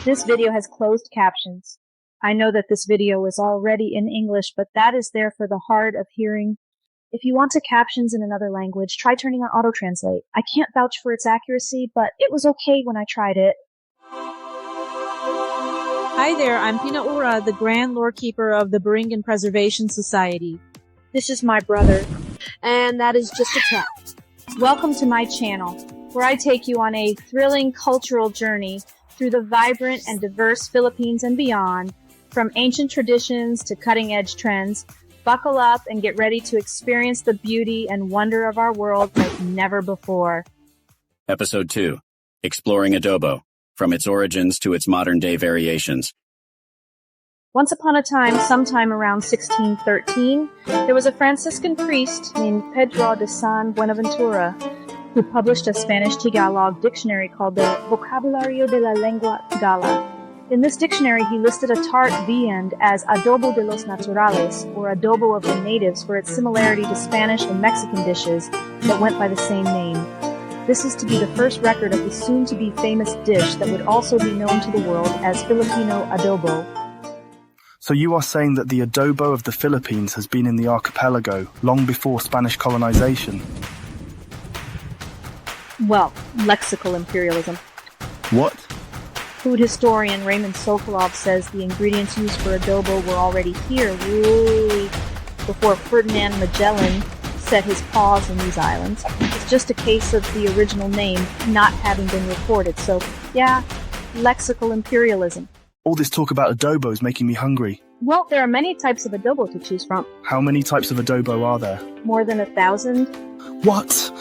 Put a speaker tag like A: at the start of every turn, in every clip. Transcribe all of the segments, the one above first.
A: This video has closed captions. I know that this video is already in English, but that is there for the hard of hearing. If you want to captions in another language, try turning on auto-translate. I can't vouch for its accuracy, but it was okay when I tried it.
B: Hi there, I'm Pinaura, the Grand Lore Keeper of the Baringan Preservation Society.
A: This is my brother.
B: And that is just a tap.
A: Welcome to my channel, where I take you on a thrilling cultural journey through the vibrant and diverse Philippines and beyond. From ancient traditions to cutting-edge trends, buckle up and get ready to experience the beauty and wonder of our world like never before.
C: Episode 2. Exploring Adobo, from its origins to its modern-day variations.
A: Once upon a time, sometime around 1613, there was a Franciscan priest named Pedro de San Buenaventura who published a Spanish-Tagalog dictionary called the Vocabulario de la Lengua Tagala. In this dictionary, he listed a tart viand as Adobo de los Naturales, or adobo of the natives, for its similarity to Spanish and Mexican dishes that went by the same name. This is to be the first record of the soon-to-be famous dish that would also be known to the world as Filipino adobo.
D: So you are saying that the adobo of the Philippines has been in the archipelago long before Spanish colonization?
A: Well, lexical imperialism.
D: What?
A: Food historian Raymond Sokolov says the ingredients used for adobo were already here way before Ferdinand Magellan set his paws in these islands. It's just a case of the original name not having been recorded. So, yeah, lexical imperialism.
D: All this talk about adobo is making me hungry.
A: Well, there are many types of adobo to choose from.
D: How many types of adobo are there?
A: More than 1,000.
D: What?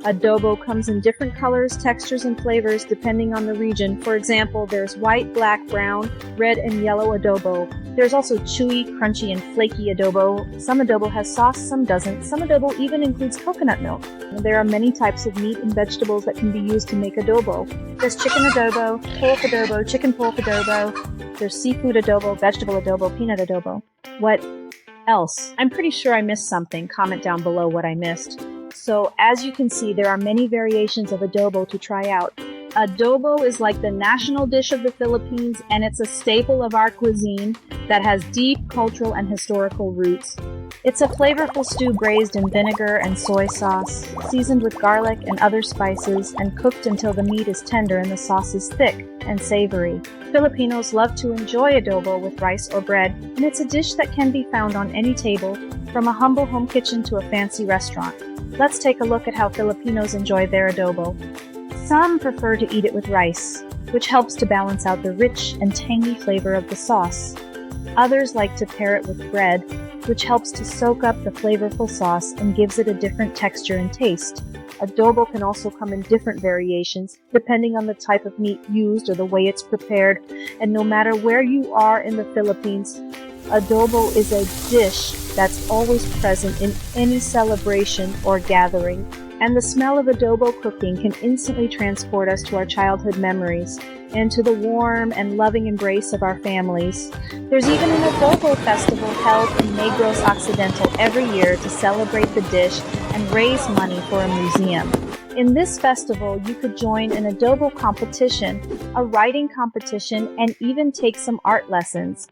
A: Adobo comes in different colors, textures, and flavors depending on the region. For example, there's white, black, brown, red, and yellow adobo. There's also chewy, crunchy, and flaky adobo. Some adobo has sauce, some doesn't. Some adobo even includes coconut milk. There are many types of meat and vegetables that can be used to make adobo. There's chicken adobo, pork adobo, chicken pork adobo. There's seafood adobo, vegetable adobo, peanut adobo. What else? I'm pretty sure I missed something. Comment down below what I missed. So, as you can see, there are many variations of adobo to try out. Adobo is like the national dish of the Philippines, and it's a staple of our cuisine that has deep cultural and historical roots. It's a flavorful stew braised in vinegar and soy sauce, seasoned with garlic and other spices, and cooked until the meat is tender and the sauce is thick and savory. Filipinos love to enjoy adobo with rice or bread, and it's a dish that can be found on any table, from a humble home kitchen to a fancy restaurant. Let's take a look at how Filipinos enjoy their adobo. Some prefer to eat it with rice, which helps to balance out the rich and tangy flavor of the sauce. Others like to pair it with bread, which helps to soak up the flavorful sauce and gives it a different texture and taste. Adobo can also come in different variations, depending on the type of meat used or the way it's prepared, and no matter where you are in the Philippines, adobo is a dish that's always present in any celebration or gathering, and the smell of adobo cooking can instantly transport us to our childhood memories and to the warm and loving embrace of our families. There's even an adobo festival held in Negros Occidental every year to celebrate the dish and raise money for a museum. In this festival, you could join an adobo competition, a writing competition, and even take some art lessons.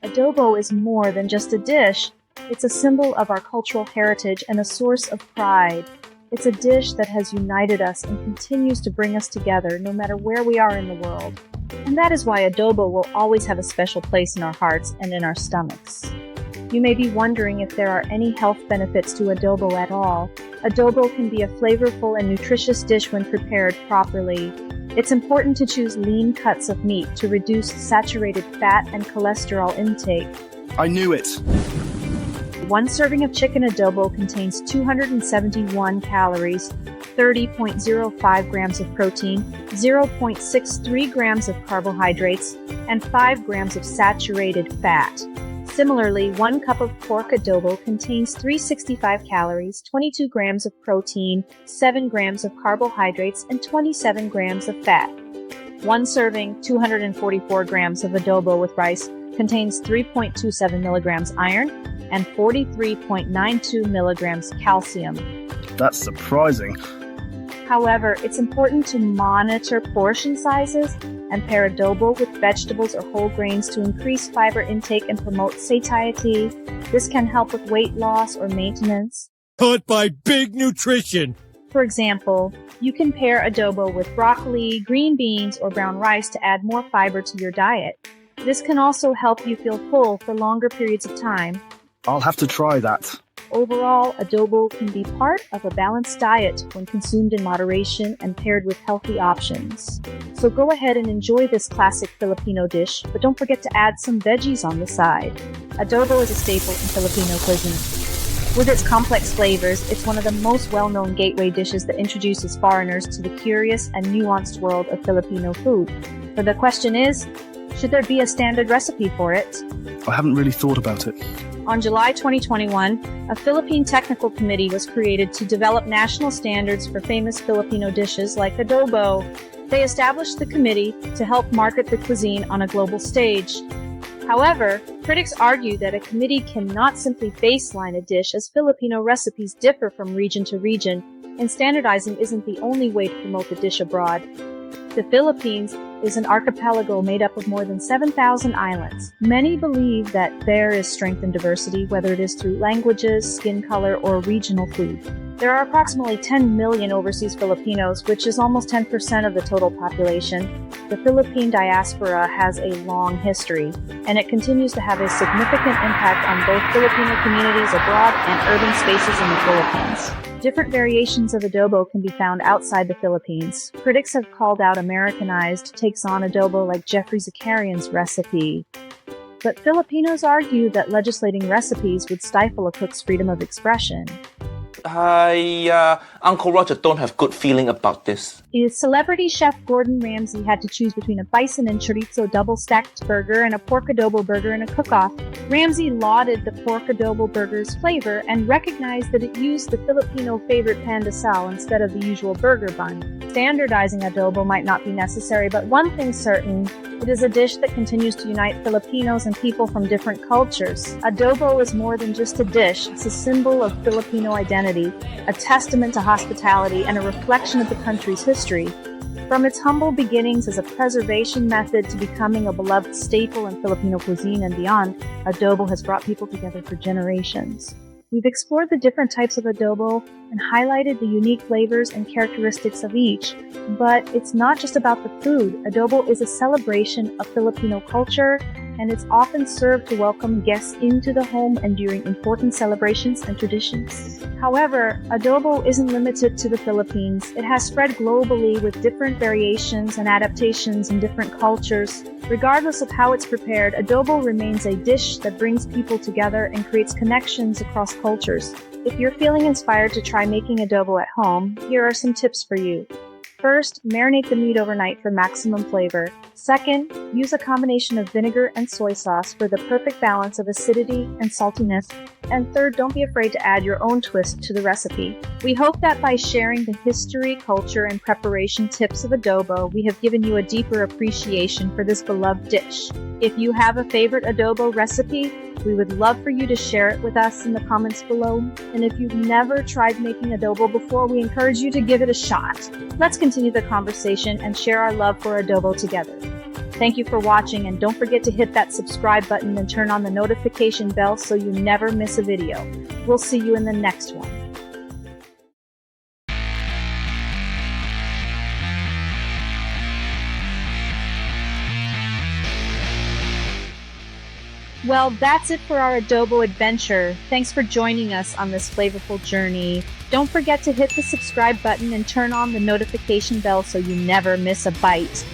A: Adobo is more than just a dish. It's a symbol of our cultural heritage and a source of pride. It's a dish that has united us and continues to bring us together no matter where we are in the world. And that is why adobo will always have a special place in our hearts and in our stomachs. You may be wondering if there are any health benefits to adobo at all. Adobo can be a flavorful and nutritious dish when prepared properly. It's important to choose lean cuts of meat to reduce saturated fat and cholesterol intake.
D: I knew it!
A: One serving of chicken adobo contains 271 calories, 30.05 grams of protein, 0.63 grams of carbohydrates, and 5 grams of saturated fat. Similarly, 1 cup of pork adobo contains 365 calories, 22 grams of protein, 7 grams of carbohydrates, and 27 grams of fat. One serving, 244 grams of adobo with rice, contains 3.27 milligrams iron and 43.92 milligrams calcium.
D: That's surprising.
A: However, it's important to monitor portion sizes and pair adobo with vegetables or whole grains to increase fiber intake and promote satiety. This can help with weight loss or maintenance.
E: Taught by Big Nutrition.
A: For example, you can pair adobo with broccoli, green beans, or brown rice to add more fiber to your diet. This can also help you feel full for longer periods of time.
D: I'll have to try that.
A: Overall, adobo can be part of a balanced diet when consumed in moderation and paired with healthy options. So go ahead and enjoy this classic Filipino dish, but don't forget to add some veggies on the side. Adobo is a staple in Filipino cuisine. With its complex flavors, it's one of the most well-known gateway dishes that introduces foreigners to the curious and nuanced world of Filipino food. But the question is, should there be a standard recipe for it?
D: I haven't really thought about it.
A: On July 2021, a Philippine technical committee was created to develop national standards for famous Filipino dishes like adobo. They established the committee to help market the cuisine on a global stage. However, critics argue that a committee cannot simply baseline a dish as Filipino recipes differ from region to region, and standardizing isn't the only way to promote the dish abroad. The Philippines is an archipelago made up of more than 7,000 islands. Many believe that there is strength in diversity, whether it is through languages, skin color, or regional food. There are approximately 10 million overseas Filipinos, which is almost 10% of the total population. The Philippine diaspora has a long history, and it continues to have a significant impact on both Filipino communities abroad and urban spaces in the Philippines. Different variations of adobo can be found outside the Philippines. Critics have called out Americanized takes on adobo like Jeffrey Zakarian's recipe. But Filipinos argue that legislating recipes would stifle a cook's freedom of expression.
F: Uncle Roger don't have good feeling about this.
A: Celebrity chef Gordon Ramsay had to choose between a bison and chorizo double-stacked burger and a pork adobo burger in a cook-off. Ramsay lauded the pork adobo burger's flavor and recognized that it used the Filipino favorite pan de sal instead of the usual burger bun. Standardizing adobo might not be necessary, but one thing's certain, it is a dish that continues to unite Filipinos and people from different cultures. Adobo is more than just a dish, it's a symbol of Filipino identity, a testament to hospitality, and a reflection of the country's history. From its humble beginnings as a preservation method to becoming a beloved staple in Filipino cuisine and beyond, adobo has brought people together for generations. We've explored the different types of adobo and highlighted the unique flavors and characteristics of each. But it's not just about the food. Adobo is a celebration of Filipino culture, and it's often served to welcome guests into the home and during important celebrations and traditions. However, adobo isn't limited to the Philippines. It has spread globally with different variations and adaptations in different cultures. Regardless of how it's prepared, adobo remains a dish that brings people together and creates connections across cultures. If you're feeling inspired to try making adobo at home, here are some tips for you. First, marinate the meat overnight for maximum flavor. Second, use a combination of vinegar and soy sauce for the perfect balance of acidity and saltiness. And third, don't be afraid to add your own twist to the recipe. We hope that by sharing the history, culture, and preparation tips of adobo, we have given you a deeper appreciation for this beloved dish. If you have a favorite adobo recipe, we would love for you to share it with us in the comments below. And if you've never tried making adobo before, we encourage you to give it a shot. Let's continue the conversation and share our love for adobo together. Thank you for watching, and don't forget to hit that subscribe button and turn on the notification bell so you never miss a video. We'll see you in the next one. Well, that's it for our adobo adventure. Thanks for joining us on this flavorful journey. Don't forget to hit the subscribe button and turn on the notification bell so you never miss a bite.